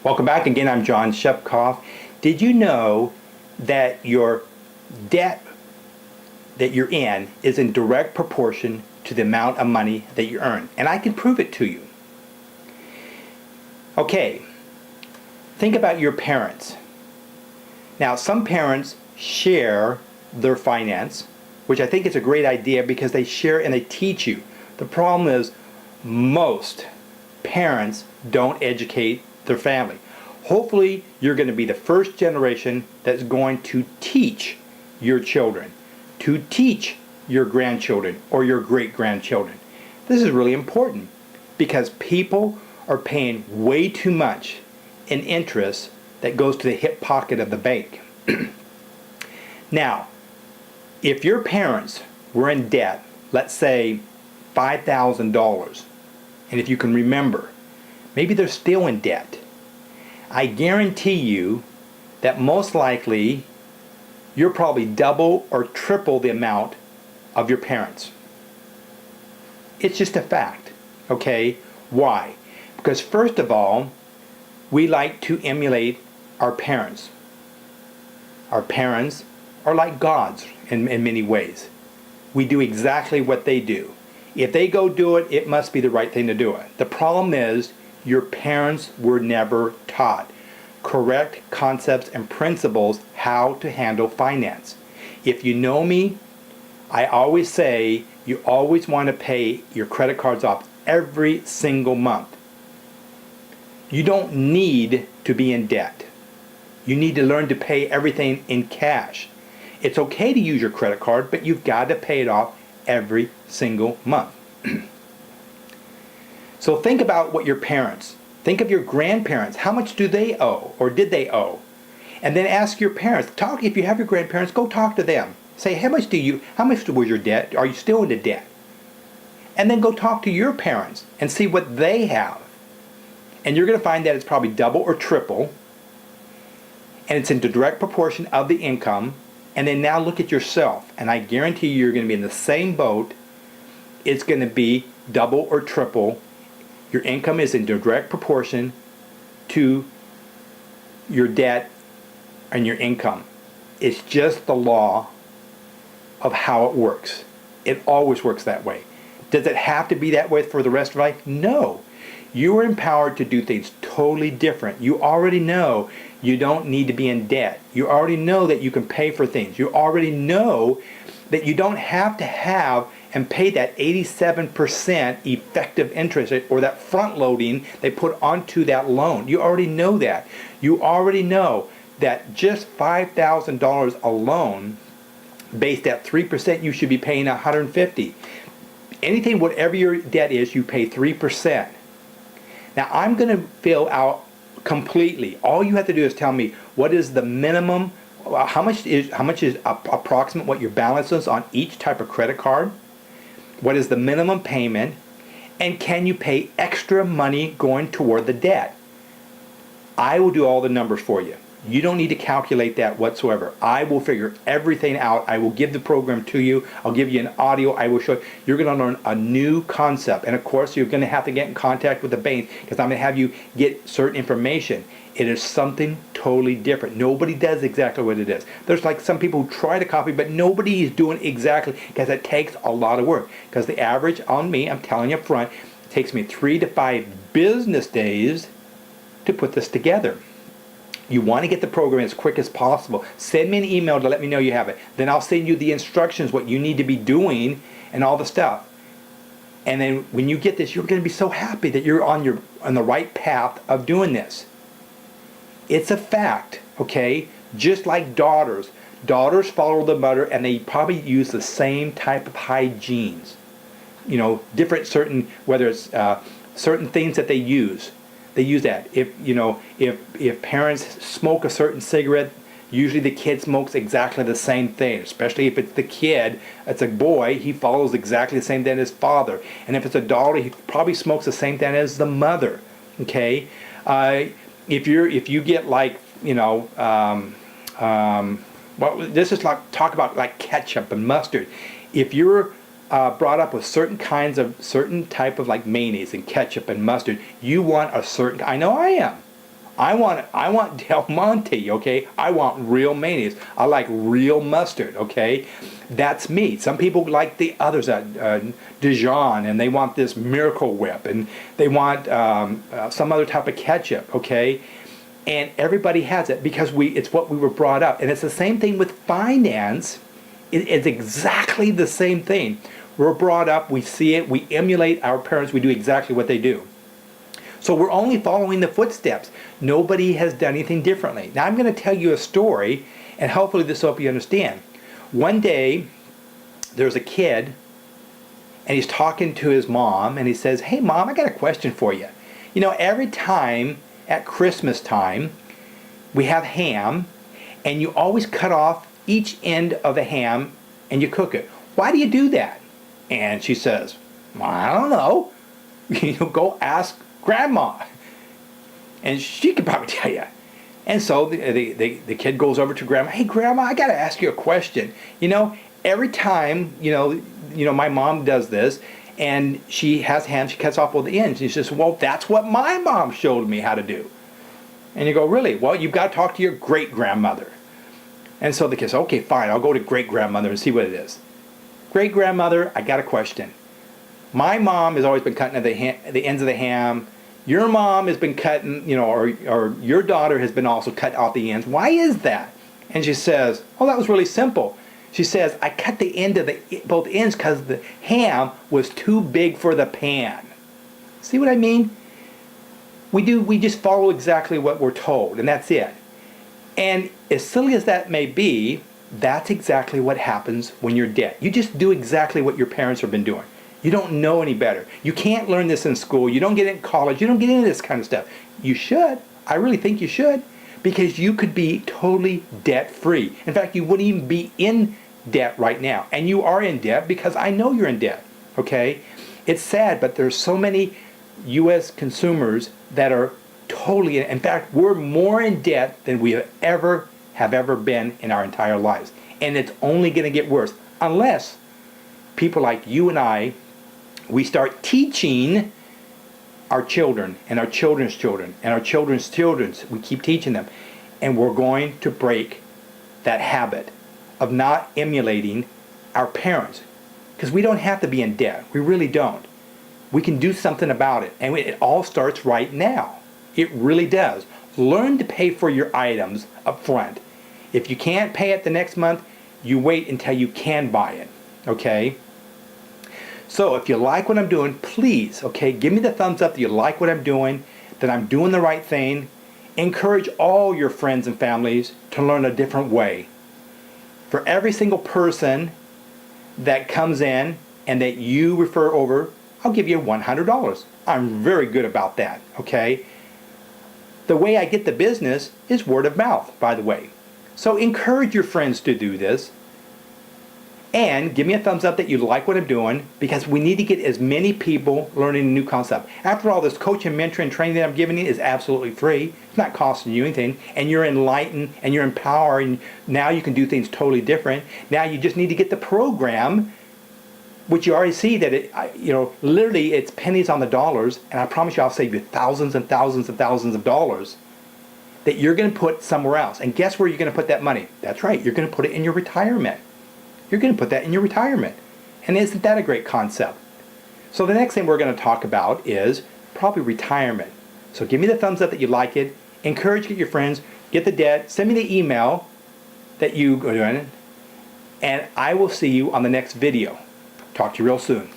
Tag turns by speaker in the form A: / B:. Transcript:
A: Welcome back again. I'm John Shepkoff. Did you know that your debt that you're in is in direct proportion to the amount of money that you earn? And I can prove it to you. Okay, think about your parents. Now, some parents share their finance, which I think is a great idea because they share and they teach you. The problem is most parents don't educate their family. Hopefully, you're going to be the first generation that's going to teach your children, to teach your grandchildren or your great-grandchildren. This is really important because people are paying way too much in interest that goes to the hip pocket of the bank. Now, if your parents were in debt, let's say $5,000, and if you can remember, maybe they're still in debt, I guarantee you that most likely you're probably double or triple the amount of your parents. It's just a fact, okay? Why? Because first of all, we like to emulate our parents. Our parents are like gods in many ways. We do exactly what they do. If they go do it, it must be the right thing to do it. The problem is your parents were never taught correct concepts and principles how to handle finance. If you know me, I always say you always want to pay your credit cards off every single month. You don't need to be in debt. You need to learn to pay everything in cash. It's okay to use your credit card, but you've got to pay it off every single month. So think about what your parents, think of your grandparents. How much do they owe or did they owe? And then ask your parents. Talk, if you have your grandparents, go talk to them. Say, how much was your debt? Are you still into debt? And then go talk to your parents and see what they have. And you're going to find that it's probably double or triple. And it's in direct proportion of the income. And then now look at yourself. And I guarantee you're going to be in the same boat. It's going to be double or triple. Your income is in direct proportion to your debt and your income. It's just the law of how it works. It always works that way. Does it have to be that way for the rest of life? No. You are empowered to do things totally different. You already know you don't need to be in debt. You already know that you can pay for things. You already know that you don't have to have and pay that 87% effective interest or that front loading they put onto that loan. You already know that. You already know that just $5,000 alone, based at 3%, you should be paying $150. Anything, whatever your debt is, you pay 3%. Now I'm going to fill out completely. All you have to do is tell me what is the minimum, how much is approximate what your balance is on each type of credit card, what is the minimum payment, and can you pay extra money going toward the debt. I will do all the numbers for you. You don't need to calculate that whatsoever. I will figure everything out. I will give the program to you. I'll give you an audio. I will show you. You're going to learn a new concept. And of course, you're going to have to get in contact with the bank because I'm going to have you get certain information. It is something totally different. Nobody does exactly what it is. There's like some people who try to copy, but nobody is doing exactly because it takes a lot of work. Because the average on me, I'm telling you up front, it takes me 3 to 5 business days to put this together. You want to get the program as quick as possible. Send me an email to let me know you have it. Then I'll send you the instructions, what you need to be doing, and all the stuff. And then when you get this, you're going to be so happy that you're on the right path of doing this. It's a fact, okay? Just like daughters. Daughters follow the mother, and they probably use the same type of hygienes. You know, different certain, whether it's certain things that they use. They use that. If parents smoke a certain cigarette, usually the kid smokes exactly the same thing. Especially if it's the kid, it's a boy, he follows exactly the same thing as his father. And if it's a daughter, he probably smokes the same thing as the mother. Okay, if you get like well, this is like talk about like ketchup and mustard. If you're brought up with certain type of like mayonnaise and ketchup and mustard, you want a certain, I know I am. I want Del Monte, okay? I want real mayonnaise. I like real mustard, okay? That's me. Some people like the others, Dijon, and they want this Miracle Whip, and they want some other type of ketchup, okay? And everybody has it because it's what we were brought up. And it's the same thing with finance. It's exactly the same thing. We're brought up, we see it, we emulate our parents, we do exactly what they do. So we're only following the footsteps. Nobody has done anything differently. Now I'm going to tell you a story, and hopefully this will help you understand. One day, there's a kid, and he's talking to his mom, and he says, "Hey Mom, I got a question for you. You know, every time at Christmas time, we have ham, and you always cut off each end of the ham, and you cook it. Why do you do that?" And she says, "Well, I don't know. Go ask Grandma, and she could probably tell you." And so the kid goes over to Grandma. "Hey Grandma, I got to ask you a question. You know, every time my mom does this, and she has ham, she cuts off all the ends." And she says, "Well, that's what my mom showed me how to do." And you go, "Really? Well, you've got to talk to your great grandmother." And so the kid says, "Okay, fine. I'll go to great grandmother and see what it is." "Great grandmother, I got a question. My mom has always been cutting the ends of the ham. Your mom has been cutting, or your daughter has been also cut off the ends. Why is that?" And she says, "Oh, that was really simple." She says, "I cut the end of both ends because the ham was too big for the pan." See what I mean? We just follow exactly what we're told, and that's it. And as silly as that may be, that's exactly what happens when you're dead. You just do exactly what your parents have been doing. You don't know any better. You can't learn this in school. You don't get it in college. You don't get into this kind of stuff. You should. I really think you should, because you could be totally debt-free. In fact, you wouldn't even be in debt right now. And you are in debt because I know you're in debt, okay? It's sad, but there's so many U.S. consumers that are totally in fact, we're more in debt than we have ever been in our entire lives. And it's only going to get worse unless people like you and I, we start teaching our children and our children's children and our children's children. We keep teaching them. And we're going to break that habit of not emulating our parents. Because we don't have to be in debt. We really don't. We can do something about it. And it all starts right now. It really does. Learn to pay for your items up front. If you can't pay it the next month, you wait until you can buy it. Okay? So if you like what I'm doing, please, okay, give me the thumbs up that you like what I'm doing, that I'm doing the right thing. Encourage all your friends and families to learn a different way. For every single person that comes in and that you refer over, I'll give you $100. I'm very good about that, okay? The way I get the business is word of mouth, by the way. So encourage your friends to do this. And give me a thumbs up that you like what I'm doing, because we need to get as many people learning a new concept. After all, this coaching, mentoring, and training that I'm giving you is absolutely free. It's not costing you anything. And you're enlightened and you're empowered. And now you can do things totally different. Now you just need to get the program, which you already see that literally it's pennies on the dollars. And I promise you I'll save you thousands and thousands and thousands of dollars that you're going to put somewhere else. And guess where you're going to put that money? That's right. You're going to put it in your retirement. You're going to put that in your retirement. And isn't that a great concept? So the next thing we're going to talk about is probably retirement. So give me the thumbs up that you like it. Encourage, get your friends, get the debt, send me the email that you go doing, and I will see you on the next video. Talk to you real soon.